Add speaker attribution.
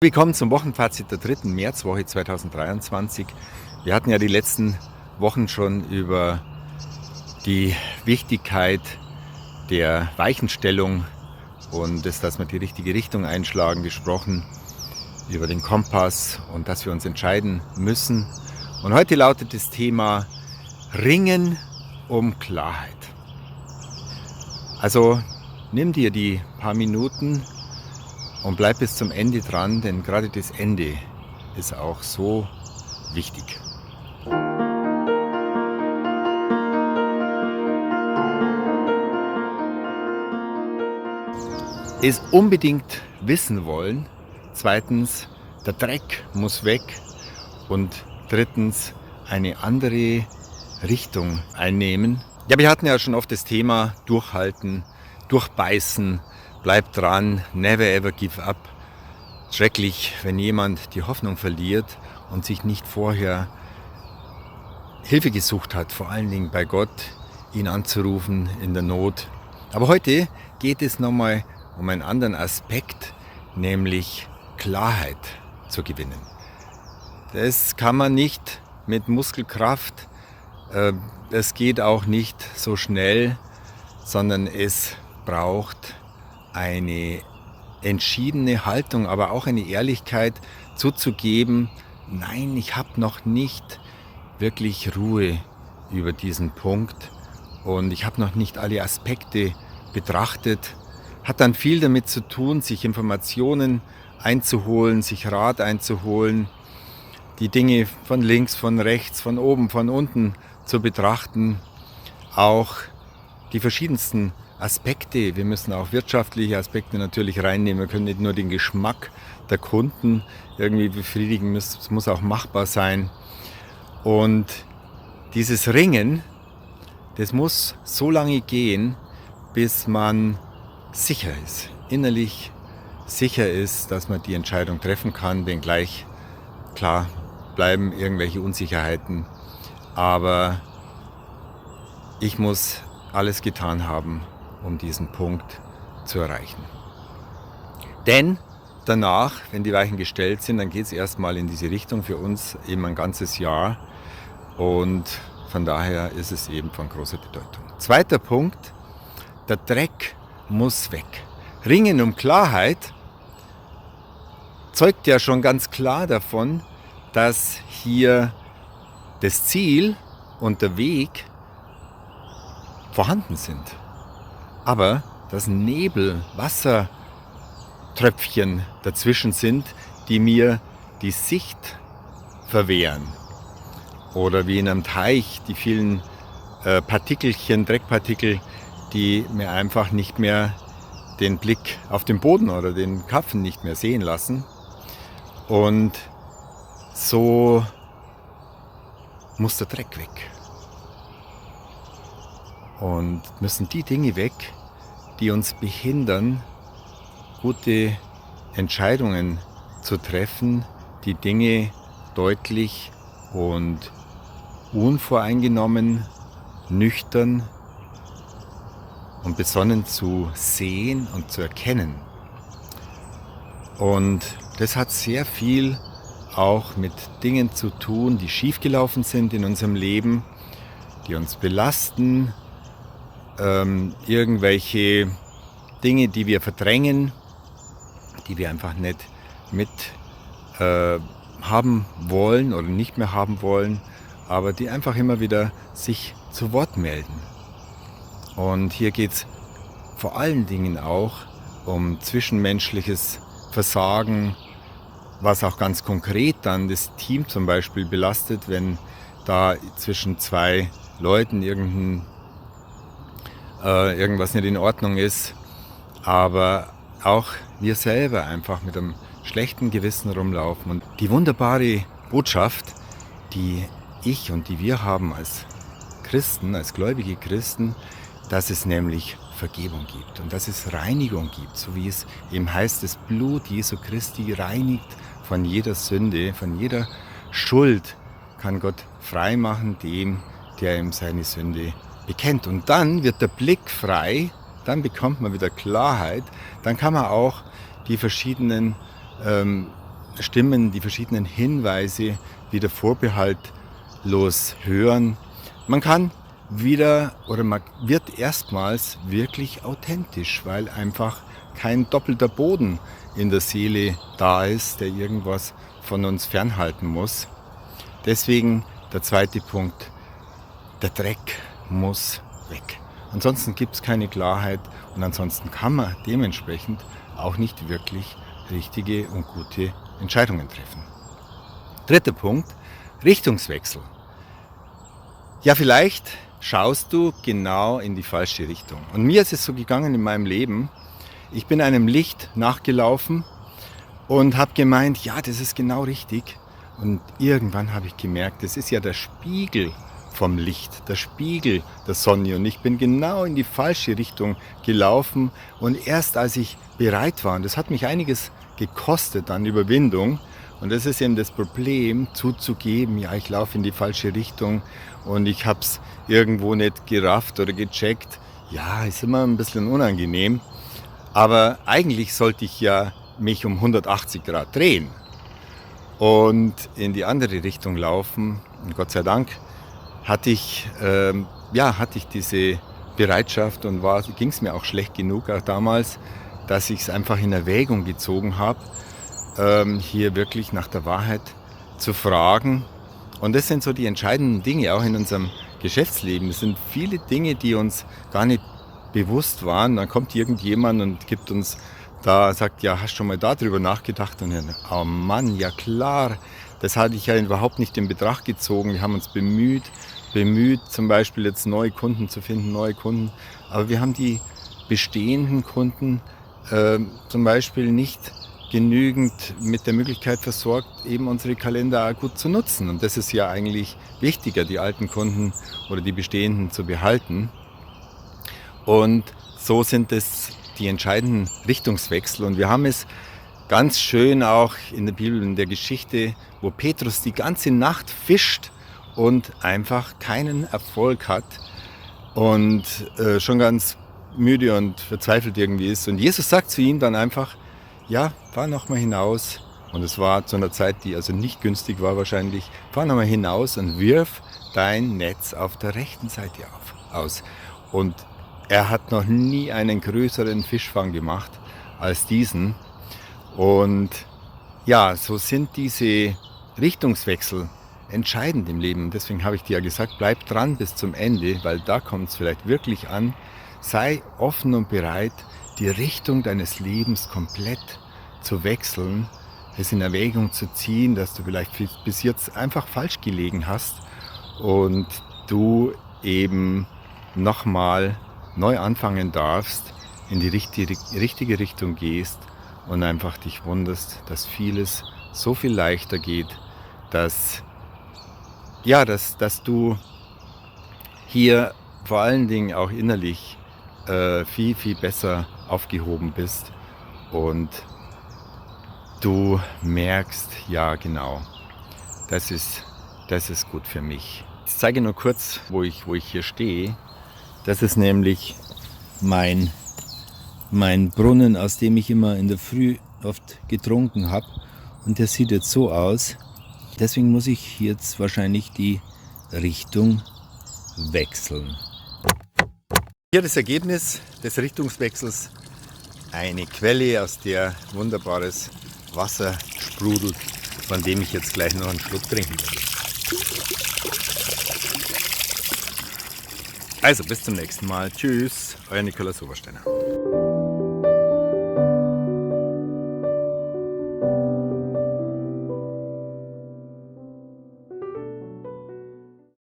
Speaker 1: Willkommen zum Wochenfazit der dritten Märzwoche 2023. Wir hatten ja die letzten Wochen schon über die Wichtigkeit der Weichenstellung und dass wir die richtige Richtung einschlagen gesprochen, über den Kompass und dass wir uns entscheiden müssen. Und heute lautet das Thema Ringen um Klarheit. Also nimm dir die paar Minuten und bleib bis zum Ende dran, denn gerade das Ende ist auch so wichtig. Es unbedingt wissen wollen. Zweitens, der Dreck muss weg. Und drittens, eine andere Richtung einnehmen. Ja, wir hatten ja schon oft das Thema durchhalten, durchbeißen, bleib dran, never ever give up. Schrecklich, wenn jemand die Hoffnung verliert und sich nicht vorher Hilfe gesucht hat, vor allen Dingen bei Gott, ihn anzurufen in der Not. Aber heute geht es nochmal um einen anderen Aspekt, nämlich Klarheit zu gewinnen. Das kann man nicht mit Muskelkraft, es geht auch nicht so schnell, sondern es braucht eine entschiedene Haltung, aber auch eine Ehrlichkeit zuzugeben, nein, ich habe noch nicht wirklich Ruhe über diesen Punkt und ich habe noch nicht alle Aspekte betrachtet. Hat dann viel damit zu tun, sich Informationen einzuholen, sich Rat einzuholen, die Dinge von links, von rechts, von oben, von unten zu betrachten, auch die verschiedensten Aspekte. Wir müssen auch wirtschaftliche Aspekte natürlich reinnehmen. Wir können nicht nur den Geschmack der Kunden irgendwie befriedigen, es muss auch machbar sein. Und dieses Ringen, das muss so lange gehen, bis man sicher ist, innerlich sicher ist, dass man die Entscheidung treffen kann, wenngleich, klar, bleiben irgendwelche Unsicherheiten. Aber ich muss alles getan haben, um diesen Punkt zu erreichen. Denn danach, wenn die Weichen gestellt sind, dann geht es erstmal in diese Richtung für uns eben ein ganzes Jahr. Und von daher ist es eben von großer Bedeutung. Zweiter Punkt, der Dreck muss weg. Ringen um Klarheit zeugt ja schon ganz klar davon, dass hier das Ziel und der Weg vorhanden sind. Aber dass Nebel, Wassertröpfchen dazwischen sind, die mir die Sicht verwehren. Oder wie in einem Teich die vielen Partikelchen, Dreckpartikel, die mir einfach nicht mehr den Blick auf den Boden oder den Karpfen nicht mehr sehen lassen. Und so muss der Dreck weg. Und müssen die Dinge weg, die uns behindern, gute Entscheidungen zu treffen, die Dinge deutlich und unvoreingenommen, nüchtern und besonnen zu sehen und zu erkennen. Und das hat sehr viel auch mit Dingen zu tun, die schiefgelaufen sind in unserem Leben, die uns belasten, irgendwelche Dinge, die wir verdrängen, die wir einfach nicht mit haben wollen oder nicht mehr haben wollen, aber die einfach immer wieder sich zu Wort melden. Und hier geht es vor allen Dingen auch um zwischenmenschliches Versagen, was auch ganz konkret dann das Team zum Beispiel belastet, wenn da zwischen zwei Leuten irgendwas nicht in Ordnung ist, aber auch wir selber einfach mit einem schlechten Gewissen rumlaufen. Und die wunderbare Botschaft, die ich und die wir haben als Christen, als gläubige Christen, dass es nämlich Vergebung gibt und dass es Reinigung gibt, so wie es eben heißt, das Blut Jesu Christi reinigt von jeder Sünde, von jeder Schuld, kann Gott frei machen dem, der ihm seine Sünde bekennt. Und dann wird der Blick frei, dann bekommt man wieder Klarheit, dann kann man auch die verschiedenen Stimmen, die verschiedenen Hinweise wieder vorbehaltlos hören. Man kann wieder oder man wird erstmals wirklich authentisch, weil einfach kein doppelter Boden in der Seele da ist, der irgendwas von uns fernhalten muss. Deswegen der zweite Punkt, der Dreck muss weg. Ansonsten gibt es keine Klarheit und ansonsten kann man dementsprechend auch nicht wirklich richtige und gute Entscheidungen treffen. Dritter Punkt, Richtungswechsel. Ja, vielleicht schaust du genau in die falsche Richtung. Und mir ist es so gegangen in meinem Leben. Ich bin einem Licht nachgelaufen und habe gemeint, ja, das ist genau richtig. Und irgendwann habe ich gemerkt, das ist ja der Spiegel vom Licht, der Spiegel der Sonne. Und ich bin genau in die falsche Richtung gelaufen. Und erst als ich bereit war, und das hat mich einiges gekostet an Überwindung, und das ist eben das Problem, zuzugeben, ja, ich laufe in die falsche Richtung und ich habe es irgendwo nicht gerafft oder gecheckt. Ja, ist immer ein bisschen unangenehm. Aber eigentlich sollte ich ja mich um 180 Grad drehen und in die andere Richtung laufen. Und Gott sei Dank hatte ich diese Bereitschaft und ging es mir auch schlecht genug, auch damals, dass ich es einfach in Erwägung gezogen habe, hier wirklich nach der Wahrheit zu fragen. Und das sind so die entscheidenden Dinge auch in unserem Geschäftsleben. Es sind viele Dinge, die uns gar nicht bewusst waren. Dann kommt irgendjemand und gibt uns da, sagt, ja, hast du schon mal darüber nachgedacht? Und dann, oh Mann, ja klar, das hatte ich ja überhaupt nicht in Betracht gezogen. Wir haben uns bemüht, zum Beispiel jetzt neue Kunden zu finden, aber wir haben die bestehenden Kunden zum Beispiel nicht genügend mit der Möglichkeit versorgt, eben unsere Kalender auch gut zu nutzen. Und das ist ja eigentlich wichtiger, die alten Kunden oder die bestehenden zu behalten. Und so sind es die entscheidenden Richtungswechsel. Und wir haben es ganz schön auch in der Bibel, in der Geschichte, wo Petrus die ganze Nacht fischt und einfach keinen Erfolg hat und schon ganz müde und verzweifelt irgendwie ist. Und Jesus sagt zu ihm dann einfach, ja, fahr nochmal hinaus. Und es war zu einer Zeit, die also nicht günstig war wahrscheinlich. Fahr nochmal hinaus und wirf dein Netz auf der rechten Seite aus. Und er hat noch nie einen größeren Fischfang gemacht als diesen. Und ja, so sind diese Richtungswechsel entscheidend im Leben. Deswegen habe ich dir ja gesagt, bleib dran bis zum Ende, weil da kommt es vielleicht wirklich an. Sei offen und bereit, die Richtung deines Lebens komplett zu wechseln, es in Erwägung zu ziehen, dass du vielleicht bis jetzt einfach falsch gelegen hast und du eben nochmal neu anfangen darfst, in die richtige Richtung gehst und einfach dich wunderst, dass vieles so viel leichter geht, dass du hier vor allen Dingen auch innerlich viel, viel besser aufgehoben bist und du merkst, ja genau, das ist gut für mich. Ich zeige nur kurz, wo ich hier stehe. Das ist nämlich mein Brunnen, aus dem ich immer in der Früh oft getrunken habe. Und der sieht jetzt so aus. Deswegen muss ich jetzt wahrscheinlich die Richtung wechseln. Hier das Ergebnis des Richtungswechsels. Eine Quelle, aus der wunderbares Wasser sprudelt, von dem ich jetzt gleich noch einen Schluck trinken werde. Also bis zum nächsten Mal. Tschüss, euer Nikolaus Obersteiner.